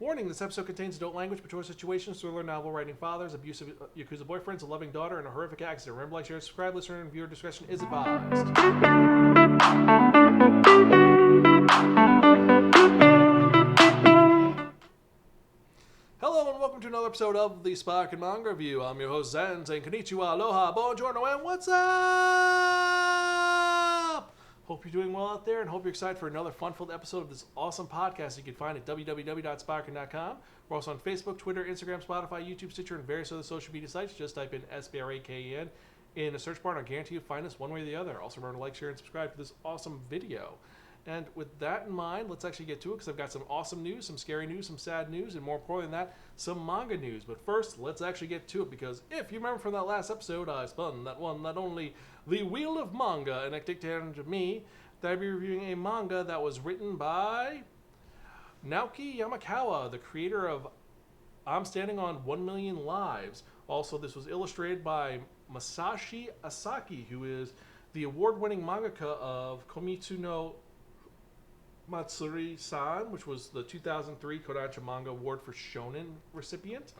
Warning, this episode contains adult language, mature situations, thriller novel writing fathers, abusive Yakuza boyfriends, a loving daughter, and a horrific accident. Remember, like, share, subscribe, listener, and viewer discretion is advised. Hello and welcome to another episode of the Spiraken Manga Review. I'm your host Zen, saying konnichiwa, aloha, buongiorno, and what's up? Hope you're doing well out there and hope you're excited for another fun-filled episode of this awesome podcast you can find at www.spiraken.com. We're also on Facebook, Twitter, Instagram, Spotify, YouTube, Stitcher, and various other social media sites. Just type in SPRAKEN in a search bar and I guarantee you'll find us one way or the other. Also remember to like, share, and subscribe to this awesome video. And with that in mind, let's actually get to it because I've got some awesome news, some scary news, some sad news, and more importantly than that, some manga news. But first, let's actually get to it because if you remember from that last episode, I spun that one, not only the Wheel of Manga, and it dictated to me that I'd be reviewing a manga that was written by Naoki Yamakawa, the creator of I'm Standing on 1 Million Lives. Also, this was illustrated by Masashi Asaki, who is the award-winning mangaka of Komitsu no Matsuri-san, which was the 2003 Kodansha Manga Award for Shonen recipient.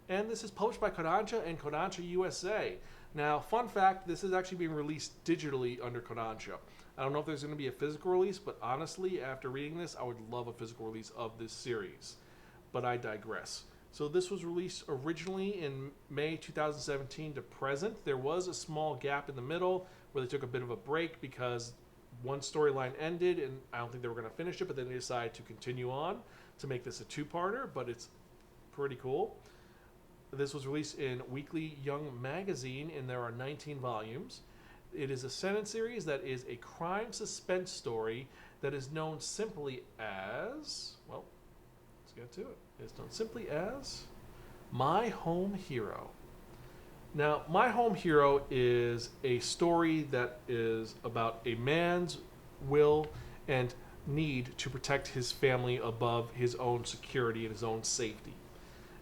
And this is published by Kodansha and Kodansha USA. Now, fun fact, this is actually being released digitally under Kodansha. I don't know if there's going to be a physical release, but honestly, after reading this, I would love a physical release of this series. But I digress. So this was released originally in May 2017 to present. There was a small gap in the middle where they took a bit of a break because one storyline ended and I don't think they were going to finish it, but then they decided to continue on to make this a two-parter, but it's pretty cool. This was released in Weekly Young Magazine and there are 19 volumes. It is a seinen series that is a crime suspense story that is known simply as, well, let's get to it. It's known simply as My Home Hero. Now, My Home Hero is a story that is about a man's will and need to protect his family above his own security and his own safety.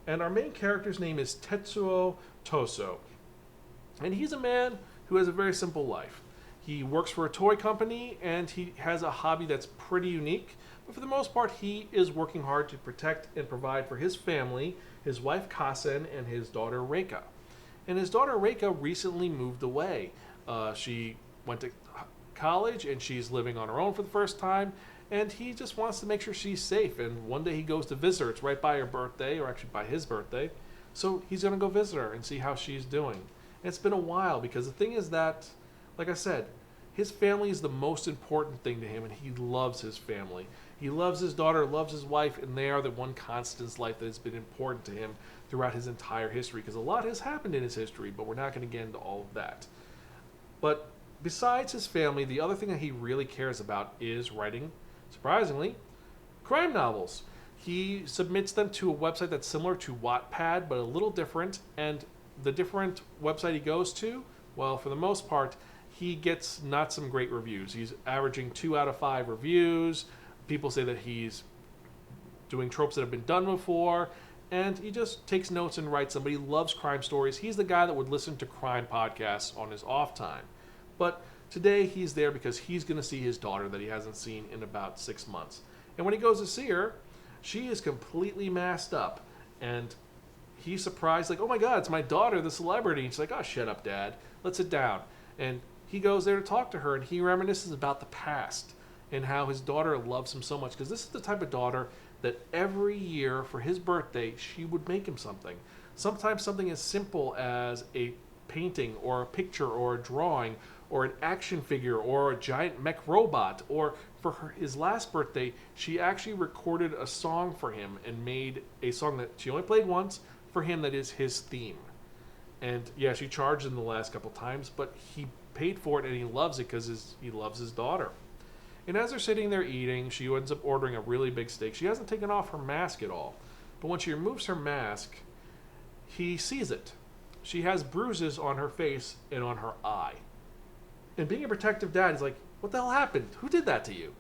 And our main character's name is Tetsuo Toso. And he's a man who has a very simple life. He works for a toy company and he has a hobby that's pretty unique. But for the most part, he is working hard to protect and provide for his family, his wife Kasen, and his daughter Reika. And his daughter Reika recently moved away. She went to college and she's living on her own for the first time. And he just wants to make sure she's safe. And one day he goes to visit her. It's right by her birthday, or actually by his birthday. So he's going to go visit her and see how she's doing. And it's been a while because the thing is that, like I said, his family is the most important thing to him and he loves his family. He loves his daughter, loves his wife, and they are the one constant in life that has been important to him throughout his entire history because a lot has happened in his history, but we're not going to get into all of that. But besides his family, the other thing that he really cares about is writing, surprisingly, crime novels. He submits them to a website that's similar to Wattpad, but a little different, and the different website he goes to, well, for the most part, he gets not some great reviews. He's averaging 2 out of 5 reviews. People say that he's doing tropes that have been done before, and he just takes notes and writes them, but he loves crime stories. He's the guy that would listen to crime podcasts on his off time. But today he's there because he's going to see his daughter that he hasn't seen in about 6 months. And when he goes to see her, she is completely masked up, and he's surprised, like, oh my God, it's my daughter, the celebrity. And she's like, oh, shut up, Dad. Let's sit down. And he goes there to talk to her, and he reminisces about the past and how his daughter loves him so much. Because this is the type of daughter that every year for his birthday, she would make him something. Sometimes something as simple as a painting or a picture or a drawing or an action figure or a giant mech robot. Or for his last birthday, she actually recorded a song for him and made a song that she only played once for him that is his theme. And yeah, she charged him the last couple times, but he paid for it and he loves it because he loves his daughter. And as they're sitting there eating, she ends up ordering a really big steak. She hasn't taken off her mask at all. But when she removes her mask, he sees it. She has bruises on her face and on her eye. And being a protective dad, he's like, what the hell happened? Who did that to you?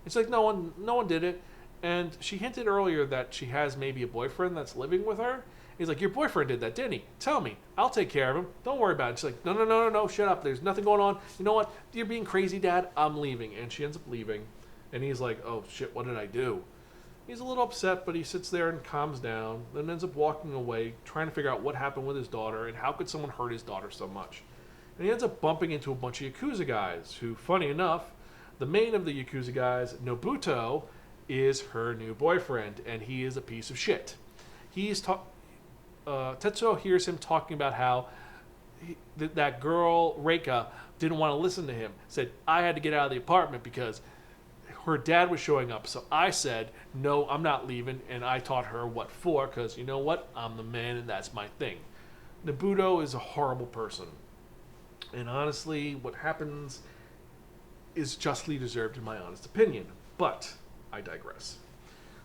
It's like, no one did it. And she hinted earlier that she has maybe a boyfriend that's living with her. He's like, your boyfriend did that, didn't he? Tell me. I'll take care of him. Don't worry about it. She's like, no, shut up. There's nothing going on. You know what? You're being crazy, Dad. I'm leaving. And she ends up leaving. And he's like, oh, shit, what did I do? He's a little upset, but he sits there and calms down, then ends up walking away, trying to figure out what happened with his daughter and how could someone hurt his daughter so much. And he ends up bumping into a bunch of Yakuza guys, who, funny enough, the main of the Yakuza guys, Nobuto, is her new boyfriend, and he is a piece of shit. Tetsuo hears him talking about how that girl, Reika, didn't want to listen to him. Said, I had to get out of the apartment because her dad was showing up. So I said, no, I'm not leaving. And I taught her what for, because you know what? I'm the man and that's my thing. Nobuto is a horrible person. And honestly, what happens is justly deserved in my honest opinion. But I digress.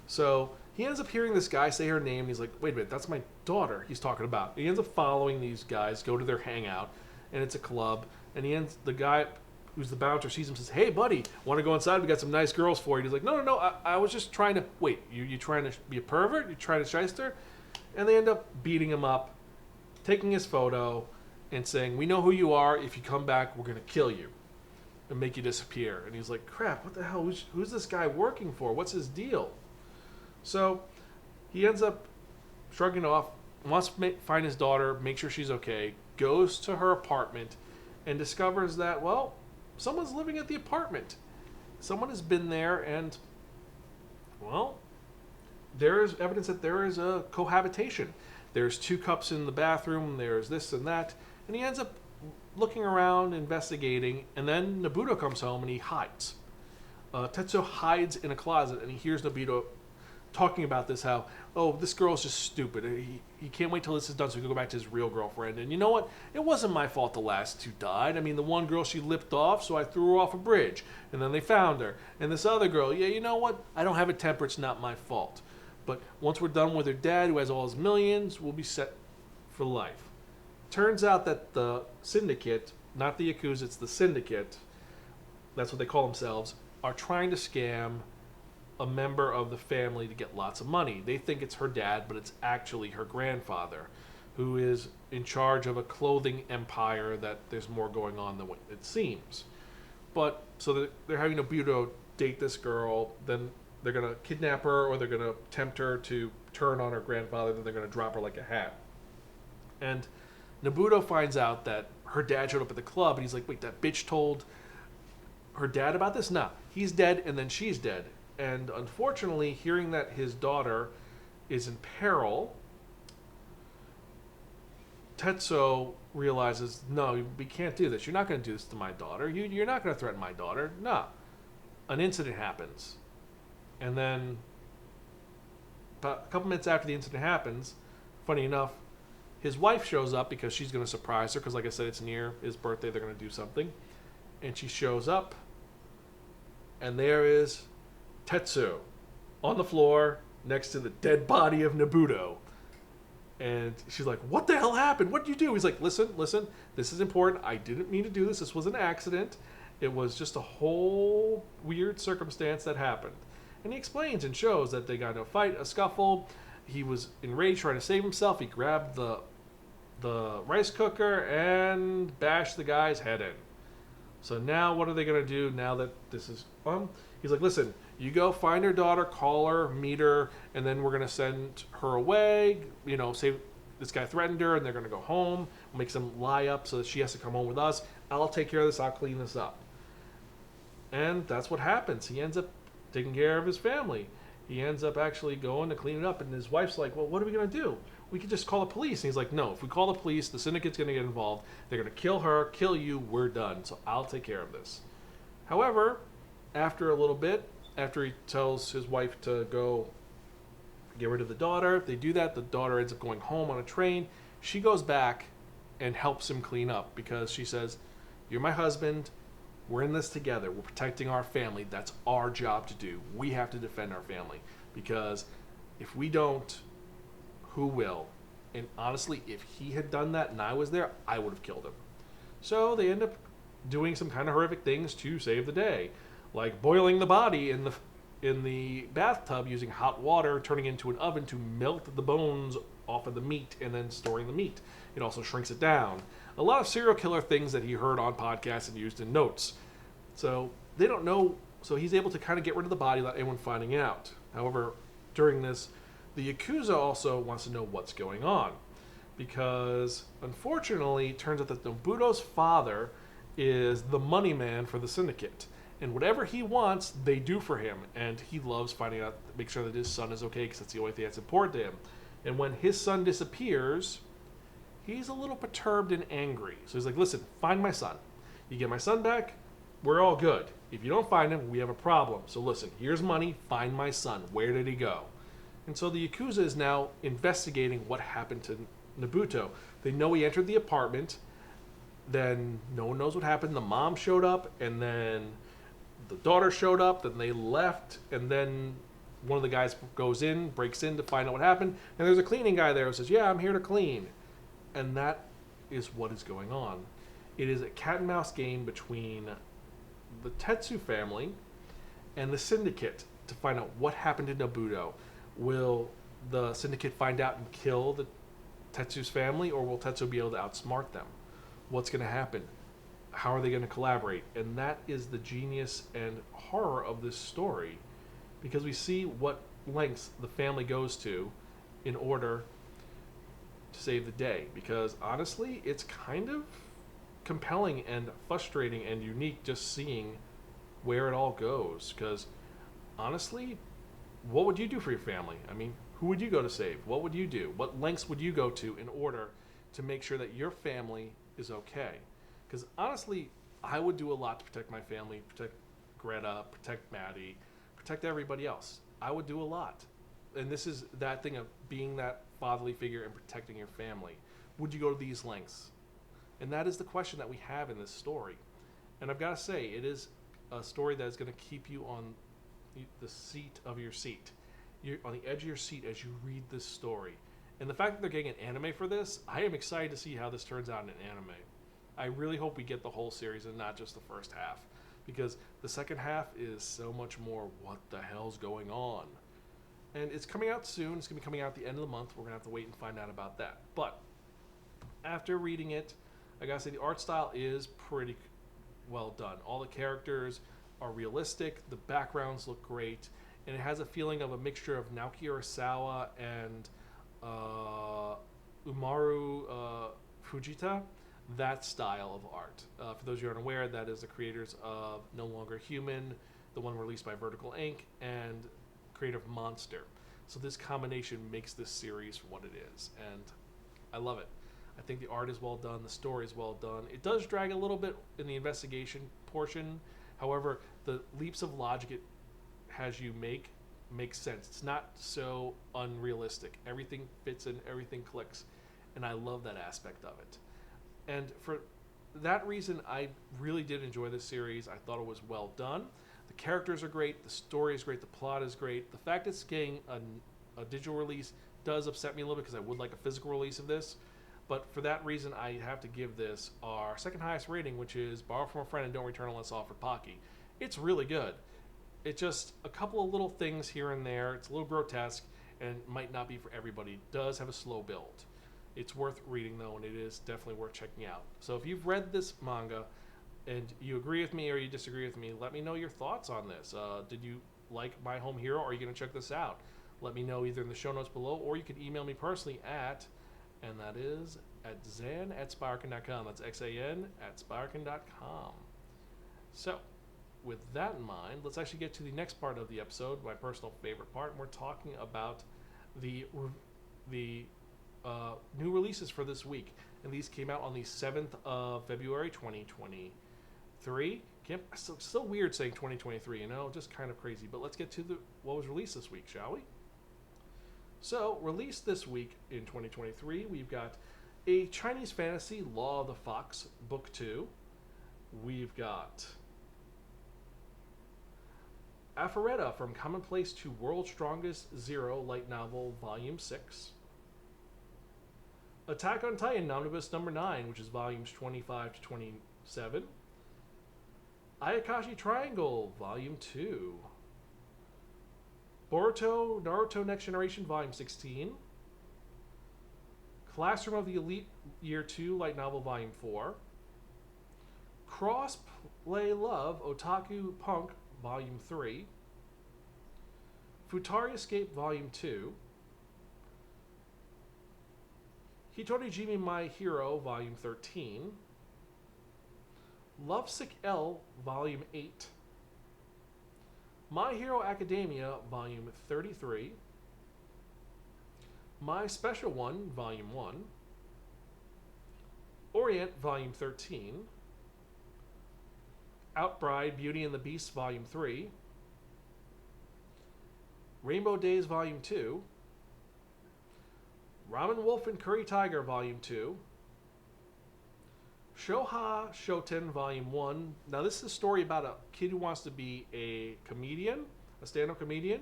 So he ends up hearing this guy say her name. And he's like, wait a minute, that's my daughter he's talking about. He ends up following these guys, go to their hangout. And it's a club. And the guy who's the bouncer sees him and says, hey, buddy, want to go inside? We got some nice girls for you. He's like, no, I was just trying to... Wait, you trying to be a pervert? You trying to shyster? And they end up beating him up, taking his photo, and saying, we know who you are. If you come back, we're going to kill you and make you disappear. And he's like, crap, what the hell? Who's this guy working for? What's his deal? So he ends up shrugging off, wants to find his daughter, make sure she's okay, goes to her apartment, and discovers that, well, someone's living at the apartment. Someone has been there, and, well, there is evidence that there is a cohabitation. There's 2 cups in the bathroom, there's this and that, and he ends up looking around, investigating, and then Nobuto comes home and he hides. Tetsuo hides in a closet, and he hears Nobuto talking about this, how, oh, this girl's just stupid. He can't wait till this is done so he can go back to his real girlfriend. And you know what? It wasn't my fault the last 2 died. I mean, the one girl, she lipped off, so I threw her off a bridge. And then they found her. And this other girl, yeah, you know what? I don't have a temper. It's not my fault. But once we're done with her dad, who has all his millions, we'll be set for life. Turns out that the syndicate, not the Yakuza, it's the syndicate, that's what they call themselves, are trying to scam a member of the family to get lots of money. They think it's her dad, but it's actually her grandfather, who is in charge of a clothing empire that there's more going on than what it seems. But, so they're having Nobuto date this girl, then they're going to kidnap her, or they're going to tempt her to turn on her grandfather, then they're going to drop her like a hat. And Nobuto finds out that her dad showed up at the club, and he's like, wait, that bitch told her dad about this? Nah, he's dead, and then she's dead. And unfortunately, hearing that his daughter is in peril, Tetsuo realizes, no, we can't do this. You're not going to do this to my daughter. You're not going to threaten my daughter. No. An incident happens. And then, about a couple minutes after the incident happens, funny enough, his wife shows up because she's going to surprise her, because like I said, it's near his birthday. They're going to do something. And she shows up, and there is Tetsuo on the floor next to the dead body of Nobuto. And she's like, what the hell happened? What did you do? He's like, listen, this is important. I didn't mean to do this. This was an accident. It was just a whole weird circumstance that happened. And he explains and shows that they got into a fight, a scuffle. He was enraged, trying to save himself. He grabbed the rice cooker and bashed the guy's head in. So now what are they going to do now that this is He's like, listen, you go find her daughter, call her, meet her, and then we're going to send her away. You know, say this guy threatened her, and they're going to go home. We'll make some lie up so that she has to come home with us. I'll take care of this. I'll clean this up. And that's what happens. He ends up taking care of his family. He ends up actually going to clean it up, and his wife's like, well, what are we going to do? We could just call the police. And he's like, no, if we call the police, the syndicate's going to get involved. They're going to kill her, kill you, we're done. So I'll take care of this. However, after a little bit, after he tells his wife to go get rid of the daughter, they do that. The daughter ends up going home on a train. She goes back and helps him clean up because she says, you're my husband. We're in this together. We're protecting our family. That's our job to do. We have to defend our family because if we don't, who will? And honestly, if he had done that and I was there, I would have killed him. So they end up doing some kind of horrific things to save the day, like boiling the body in the bathtub using hot water, turning it into an oven to melt the bones off of the meat and then storing the meat. It also shrinks it down. A lot of serial killer things that he heard on podcasts and used in notes. So they don't know. So he's able to kind of get rid of the body without anyone finding out. However, During this, the Yakuza also wants to know what's going on. Because, unfortunately, it turns out that Nobuto's father is the money man for the syndicate. And whatever he wants, they do for him. And he loves finding out, make sure that his son is okay, because that's the only thing that's important to him. And when his son disappears, he's a little perturbed and angry. So he's like, listen, find my son. You get my son back, we're all good. If you don't find him, we have a problem. So listen, here's money, find my son. Where did he go? And so the Yakuza is now investigating what happened to Nobuto. They know he entered the apartment. Then no one knows what happened. The mom showed up, and then the daughter showed up. Then they left, and then one of the guys breaks in to find out what happened. And there's a cleaning guy there who says, yeah, I'm here to clean. And that is what is going on. It is a cat and mouse game between the Tetsu family and the syndicate to find out what happened to Nobuto. Will the syndicate find out and kill the Tetsu's family, or will Tetsu be able to outsmart them? What's going to happen? How are they going to collaborate? And that is the genius and horror of this story, because we see what lengths the family goes to in order to save the day. Because honestly, it's kind of compelling and frustrating and unique just seeing where it all goes. Because honestly, what would you do for your family? I mean, who would you go to save? What would you do? What lengths would you go to in order to make sure that your family is okay? Because honestly, I would do a lot to protect my family, protect Greta, protect Maddie, protect everybody else. I would do a lot. And this is that thing of being that fatherly figure and protecting your family. Would you go to these lengths? And that is the question that we have in this story. And I've got to say, it is a story that is going to keep you on the seat of your seat. You're on the edge of your seat as you read this story. And the fact that they're getting an anime for this, I am excited to see how this turns out in an anime. I really hope we get the whole series and not just the first half, because the second half is so much more what the hell's going on. And it's coming out soon. It's going to be coming out at the end of the month. We're going to have to wait and find out about that. But after reading it, I got to say the art style is pretty well done. All the characters are realistic. The backgrounds look great. And it has a feeling of a mixture of Naoki Urasawa and Umaru Fujita, that style of art. For those of you who aren't aware, that is the creators of No Longer Human, the one released by Vertical Inc., and creator of Monster. So this combination makes this series what it is, and I love it. I think the art is well done, the story is well done. It does drag a little bit in the investigation portion. However, the leaps of logic it has you makes sense. It's not so unrealistic. Everything fits in, everything clicks, and I love that aspect of it. And for that reason, I really did enjoy this series. I thought it was well done. The characters are great, the story is great, the plot is great. The fact it's getting a digital release does upset me a little bit, because I would like a physical release of this. But for that reason, I have to give this our second highest rating, which is borrow from a friend and don't return unless offered Pocky. It's really good. It's just a couple of little things here and there. It's a little grotesque and might not be for everybody. It does have a slow build. It's worth reading, though, and it is definitely worth checking out. So if you've read this manga and you agree with me or you disagree with me, let me know your thoughts on this. Did you like My Home Hero, or are you going to check this out? Let me know either in the show notes below, or you can email me personally and that is at zan@spiraken.com. That's Xan @spiraken.com. So, with that in mind, let's actually get to the next part of the episode, my personal favorite part, and we're talking about the new releases for this week. And these came out on the 7th of February, 2023. So weird saying 2023, just kind of crazy. But let's get to what was released this week, shall we? So, released this week in 2023, we've got a Chinese fantasy, Law of the Fox, Book 2. We've got Aphoreta, From Commonplace to World's Strongest Zero, light novel, Volume 6. Attack on Titan, Omnibus number 9, which is volumes 25 to 27. Ayakashi Triangle, Volume 2. Boruto, Naruto Next Generation, Volume 16. Classroom of the Elite, Year 2, light novel, Volume 4. Crossplay Love, Otaku Punk, Volume 3. Futari Escape Volume 2, Hitorigimi My Hero Volume 13, Lovesick L Volume 8, My Hero Academia Volume 33, My Special One Volume 1, Orient Volume 13, Outbride Beauty and the Beast Volume 3, Rainbow Days Volume 2, Ramen Wolf and Curry Tiger Volume 2, Shoha Shoten Volume 1. Now this is a story about a kid who wants to be a comedian, a stand-up comedian,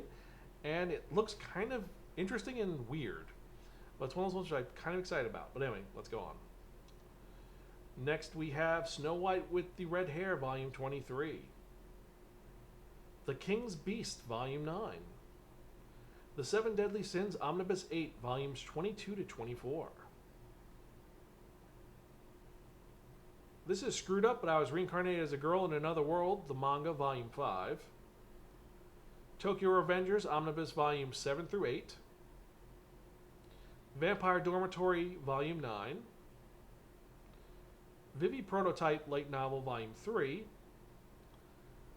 and it looks kind of interesting and weird. But it's one of those ones that I'm kind of excited about. But anyway, let's go on. Next we have Snow White with the Red Hair Volume 23, The King's Beast Volume 9, The Seven Deadly Sins Omnibus 8 Volumes 22 to 24. This is Screwed Up, But I Was Reincarnated as a Girl in Another World, the manga, Volume 5. Tokyo Revengers Omnibus Volume 7 through 8. Vampire Dormitory Volume 9. Vivi Prototype Light Novel Volume 3.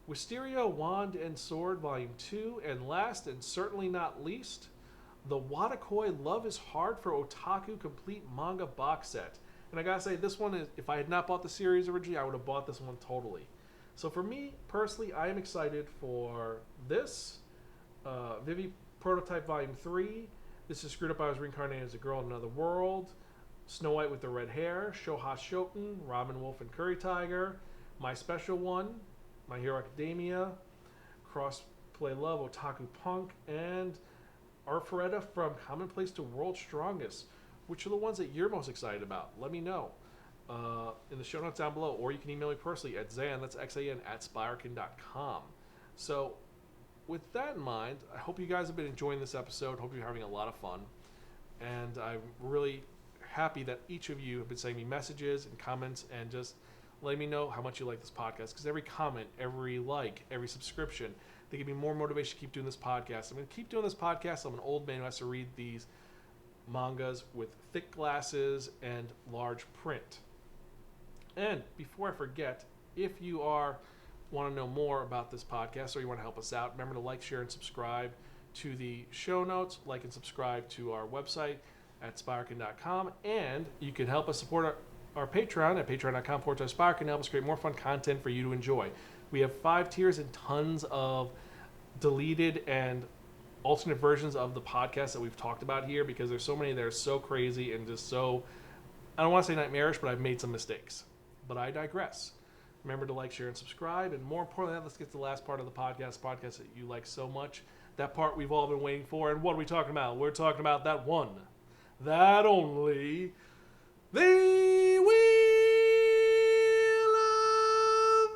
Wisteria Wand and Sword Volume 2. And last and certainly not least, the Watakoi Love is Hard for Otaku Complete Manga Box Set. And I gotta say, this one is, if I had not bought the series originally, I would have bought this one totally. So for me, personally, I am excited for this. Vivi Prototype Volume 3. This is Screwed Up, I Was Reincarnated as a Girl in Another World. Snow White with the Red Hair. Shoha Shoten. Ramen Wolf and Curry Tiger. My Special One. My Hero Academia. Crossplay Love, Otaku Punk. And Arfaretta from Commonplace to World's Strongest. Which are the ones that you're most excited about? Let me know in the show notes down below, or you can email me personally at Xan, that's Xan, at Spiraken.com. So, with that in mind, I hope you guys have been enjoying this episode. Hope you're having a lot of fun. And I'm really happy that each of you have been sending me messages and comments and just letting me know how much you like this podcast. Because every comment, every like, every subscription, they give me more motivation to keep doing this podcast. I'm going to keep doing this podcast. I'm an old man who has to read these mangas with thick glasses and large print. And before I forget, if you want to know more about this podcast or you want to help us out, remember to like, share, and subscribe to the show notes. Like and subscribe to our website at Spiraken.com. And you can help us support our Patreon at patreon.com/Spiraken. Help us create more fun content for you to enjoy. We have 5 tiers and tons of deleted and alternate versions of the podcast that we've talked about here, because there's so many that are so crazy and just so, I don't want to say nightmarish, but I've made some mistakes. But I digress. Remember to like, share, and subscribe. And more importantly, let's get to the last part of the podcast that you like so much. That part we've all been waiting for. And what are we talking about? We're talking about that one, that only, the Wheel of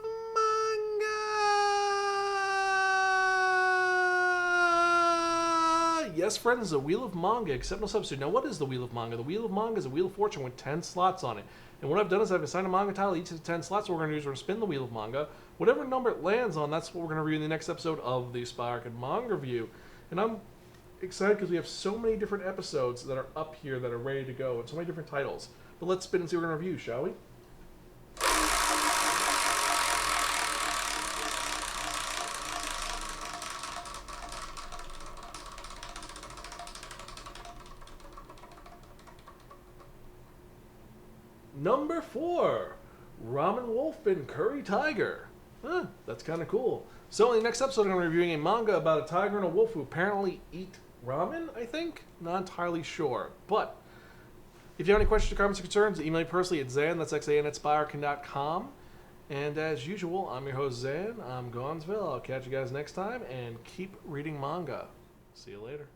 Manga! Yes, friends, the Wheel of Manga, except no substitute. Now, what is the Wheel of Manga? The Wheel of Manga is a Wheel of Fortune with 10 slots on it. And what I've done is I've assigned a manga title each of the 10 slots. What we're going to do is we're going to spin the Wheel of Manga. Whatever number it lands on, that's what we're going to review in the next episode of the Spiraken Manga Review. And I'm excited because we have so many different episodes that are up here that are ready to go, and so many different titles. But let's spin and see what we're going to review, shall we? Number 4, Ramen Wolf and Curry Tiger. That's kind of cool. So in the next episode, I'm going to be reviewing a manga about a tiger and a wolf who apparently eat ramen, I think? Not entirely sure. But if you have any questions or comments or concerns, email me personally at Xan, that's Xan, at Spiraken.com. And as usual, I'm your host, Xan. I'm Gonzville. I'll catch you guys next time, and keep reading manga. See you later.